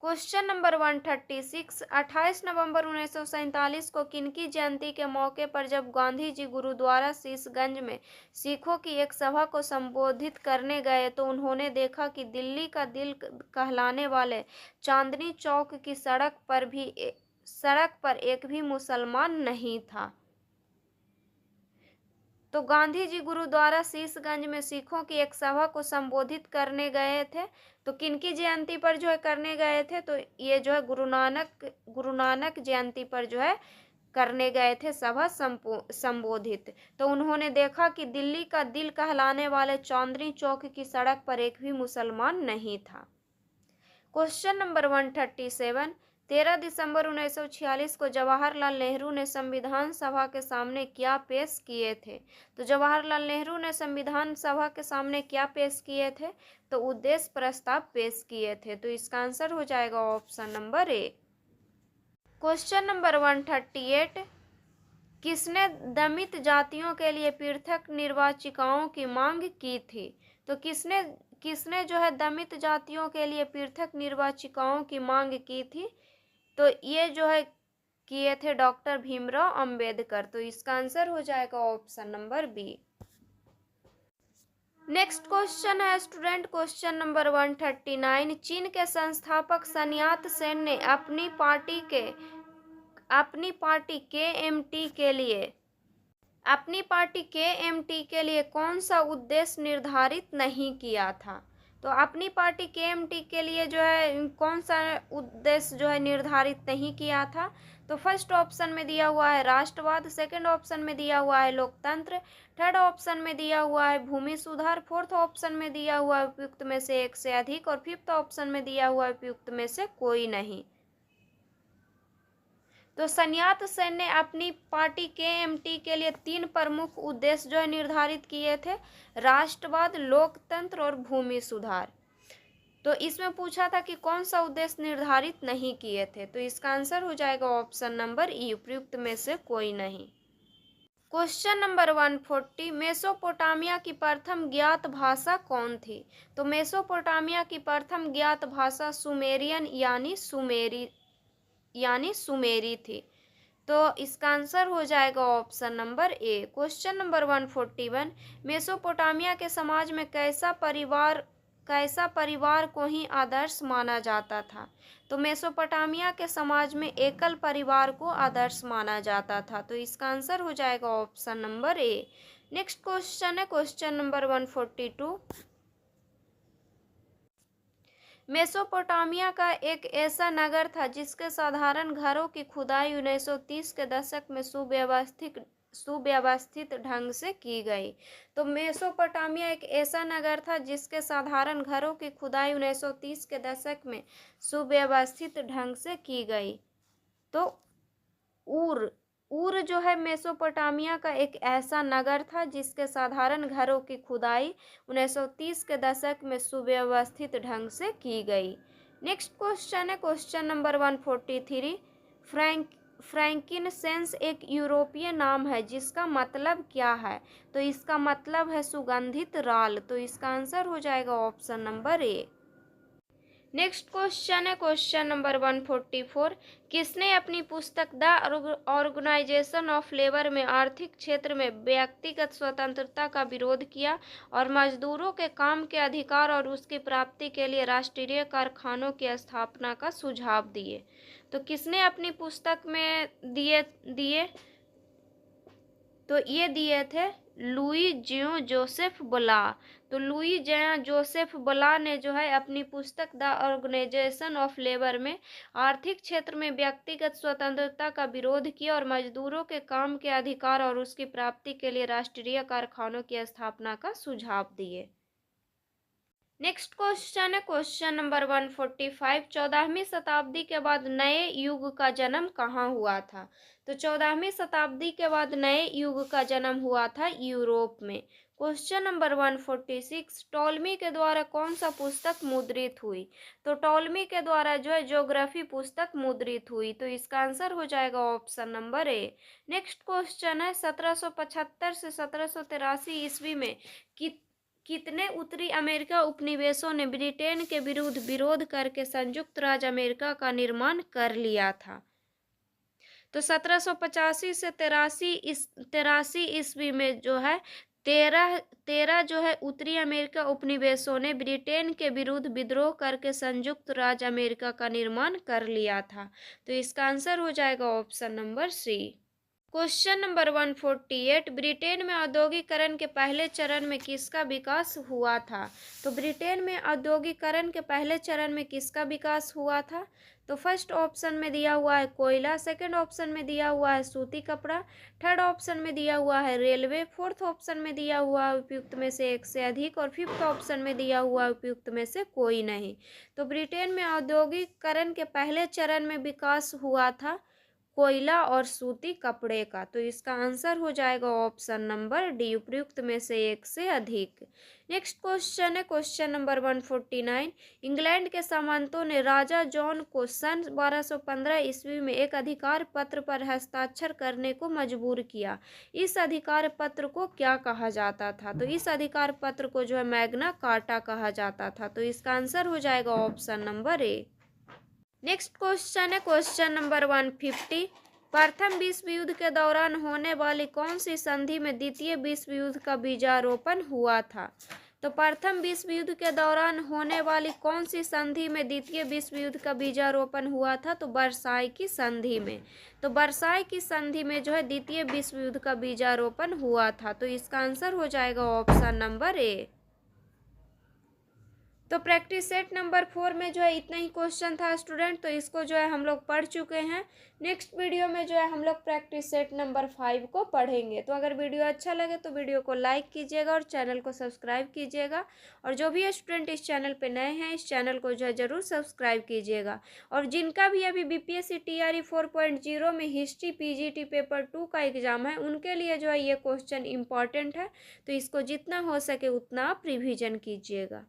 Question number 136। 28 नवंबर 1947 को किनकी जयंती के मौके पर जब गांधी जी गुरुद्वारा शीशगंज में सिखों की एक सभा को संबोधित करने गए तो उन्होंने देखा कि दिल्ली का दिल कहलाने वाले चांदनी चौक की सड़क पर एक भी मुसलमान नहीं था। तो गांधी जी गुरुद्वारा शीशगंज में सिखों की एक सभा को संबोधित करने गए थे। तो किनकी जयंती पर जो है करने गए थे? तो ये जो है गुरु नानक जयंती पर जो है करने गए थे सभा संबोधित। तो उन्होंने देखा कि दिल्ली का दिल कहलाने वाले चांदनी चौक की सड़क पर एक भी मुसलमान नहीं था। Question number 137। 13 दिसंबर 1946 को जवाहरलाल नेहरू ने संविधान सभा के सामने क्या पेश किए थे? तो जवाहरलाल नेहरू ने संविधान सभा के सामने क्या पेश किए थे? तो उद्देश्य प्रस्ताव पेश किए थे। तो इसका आंसर हो जाएगा ऑप्शन नंबर ए। Question number 138। किसने दमित जातियों के लिए पृथक निर्वाचिकाओं की मांग की थी? तो किसने जो है दमित जातियों के लिए पृथक निर्वाचिकाओं की मांग की थी? तो ये जो है किए थे डॉक्टर भीमराव अंबेडकर। तो इसका आंसर हो जाएगा option number b. Next question है स्टूडेंट क्वेश्चन नंबर 139। चीन के संस्थापक sun यat-sen ने अपनी पार्टी KMT के लिए कौन सा उद्देश्य निर्धारित नहीं किया था? तो अपनी पार्टी KMT के लिए जो है कौन सा उद्देश्य जो है निर्धारित नहीं किया था? तो फर्स्ट ऑप्शन में दिया हुआ है राष्ट्रवाद, सेकंड ऑप्शन में दिया हुआ है लोकतंत्र, थर्ड ऑप्शन में दिया हुआ है भूमि सुधार, फोर्थ ऑप्शन में दिया हुआ है उपयुक्त में से एक से अधिक, और फिफ्थ ऑप्शन में दिया हुआ है उपयुक्त में से कोई नहीं। तो sun yat-sen ने अपनी पार्टी KMT के लिए 3 प्रमुख उद्देश्य जो है निर्धारित किए थे, राष्ट्रवाद, लोकतंत्र और भूमि सुधार। तो इसमें पूछा था कि कौन सा उद्देश्य निर्धारित नहीं किए थे, तो इसका आंसर हो जाएगा ऑप्शन नंबर ई, उपयुक्त में से कोई नहीं। क्वेश्चन नंबर 140, मेसोपोटामिया की प्रथम ज्ञात भाषा कौन थी? तो मेसोपोटामिया की प्रथम ज्ञात भाषा सुमेरियन यानी सुमेरी थी। तो इसका आंसर हो जाएगा ऑप्शन नंबर ए। क्वेश्चन नंबर 141, मेसोपोटामिया के समाज में कैसा परिवार को ही आदर्श माना जाता था? तो मेसोपोटामिया के समाज में एकल परिवार को आदर्श माना जाता था। तो इसका आंसर हो जाएगा ऑप्शन नंबर ए। नेक्स्ट क्वेश्चन है क्वेश्चन नंबर 142, मेसोपोटामिया का एक ऐसा नगर था जिसके साधारण घरों की खुदाई 1930 के दशक में सुव्यवस्थित ढंग से की गई। तो मेसोपोटामिया एक ऐसा नगर था जिसके साधारण घरों की खुदाई 1930 के दशक में सुव्यवस्थित ढंग से की गई। तो ऊर ऊर जो है मेसोपोटामिया का एक ऐसा नगर था जिसके साधारण घरों की खुदाई 1930 के दशक में सुव्यवस्थित ढंग से की गई। नेक्स्ट क्वेश्चन है क्वेश्चन नंबर 143, फ्रैंकिनसेंस एक यूरोपीय नाम है जिसका मतलब क्या है? तो इसका मतलब है सुगंधित राल। तो इसका आंसर हो जाएगा ऑप्शन नंबर ए। नेक्स्ट क्वेश्चन है क्वेश्चन नंबर 144, किसने अपनी पुस्तक द ऑर्गेनाइजेशन ऑफ लेबर में आर्थिक क्षेत्र में व्यक्तिगत स्वतंत्रता का विरोध किया और मजदूरों के काम के अधिकार और उसकी प्राप्ति के लिए राष्ट्रीय कारखानों की स्थापना का सुझाव दिए? तो किसने अपनी पुस्तक में दिए? तो ये दिए थे लुई जियो जोसेफ बला। तो लुई जियो जोसेफ बला ने जो है अपनी पुस्तक द ऑर्गेनाइजेशन ऑफ लेबर में आर्थिक क्षेत्र में व्यक्तिगत स्वतंत्रता का विरोध किया और मजदूरों के काम के अधिकार और उसकी प्राप्ति के लिए राष्ट्रीय कारखानों की स्थापना का सुझाव दिए। नेक्स्ट क्वेश्चन है क्वेश्चन नंबर 145, 14वीं शताब्दी के बाद नए युग का जन्म कहाँ हुआ था? तो 14वीं शताब्दी के बाद नए युग का जन्म हुआ था यूरोप में। क्वेश्चन नंबर 146, टॉलमी के द्वारा कौन सा पुस्तक मुद्रित हुई? तो टॉलमी के द्वारा जो है ज्योग्राफी पुस्तक मुद्रित हुई। तो इसका आंसर हो जाएगा ऑप्शन नंबर ए। नेक्स्ट क्वेश्चन है 1775 से 1783 ईस्वी में कितने उत्तरी अमेरिका उपनिवेशों ने ब्रिटेन के विरुद्ध विरोध करके संयुक्त राज्य अमेरिका का निर्माण कर लिया था? तो 1785 से 83 ईस्वी में जो है तेरह जो है उत्तरी अमेरिका उपनिवेशों ने ब्रिटेन के विरुद्ध विद्रोह करके संयुक्त राज्य अमेरिका का निर्माण कर लिया था। तो इसका आंसर हो जाएगा option number c. Question number 148, Britain में औद्योगिकरण के पहले चरण में किसका विकास हुआ था? तो ब्रिटेन में औद्योगिकरण के पहले चरण में किसका विकास हुआ था? तो फर्स्ट ऑप्शन में दिया हुआ है कोयला, सेकंड ऑप्शन में दिया हुआ है सूती कपड़ा, थर्ड ऑप्शन में दिया हुआ है रेलवे, फोर्थ ऑप्शन में दिया हुआ है उपयुक्त में से एक से अधिक और फिफ्थ ऑप्शन में दिया हुआ है उपयुक्त में से कोई नहीं। तो ब्रिटेन में औद्योगिकरण के पहले चरण में विकास हुआ था कोयला और सूती कपड़े का। तो इसका आंसर हो जाएगा ऑप्शन नंबर डी, उपयुक्त में से एक से अधिक। नेक्स्ट क्वेश्चन है क्वेश्चन नंबर 149, इंग्लैंड के सामंतों ने राजा जॉन को सन 1215 ईस्वी में एक अधिकार पत्र पर हस्ताक्षर करने को मजबूर किया। इस अधिकार पत्र को क्या कहा जाता था? तो इस अधिकार पत्र को जो है मैग्ना कार्टा कहा जाता था। तो इसका आंसर हो जाएगा ऑप्शन नंबर ए। नेक्स्ट क्वेश्चन है क्वेश्चन नंबर 150, प्रथम विश्व युद्ध के दौरान होने वाली कौन सी संधि में द्वितीय विश्व युद्ध का बीजारोपण हुआ था? तो प्रथम विश्व युद्ध के दौरान होने वाली कौन सी संधि में द्वितीय विश्व युद्ध का बीजारोपण हुआ था? तो वर्साई की संधि में। तो वर्साई की संधि में जो है द्वितीय विश्व युद्ध का बीजारोपण हुआ था। तो इसका आंसर हो जाएगा ऑप्शन नंबर ए। तो प्रैक्टिस सेट नंबर 4 में जो है इतना ही क्वेश्चन था स्टूडेंट, तो इसको जो है हम लोग पढ़ चुके हैं। नेक्स्ट वीडियो में जो है हम लोग प्रैक्टिस सेट नंबर 5 को पढ़ेंगे। तो अगर वीडियो अच्छा लगे तो वीडियो को लाइक कीजिएगा और चैनल को सब्सक्राइब कीजिएगा, और जो भी स्टूडेंट इस चैनल पे नए हैं इस चैनल को जो है ज़रूर सब्सक्राइब कीजिएगा। और जिनका भी अभी BPSC TRE 4.0 में हिस्ट्री PGT पेपर 2 का एग्ज़ाम है उनके लिए जो है ये क्वेश्चन इम्पॉर्टेंट है, तो इसको जितना हो सके उतना आप रिविज़न कीजिएगा।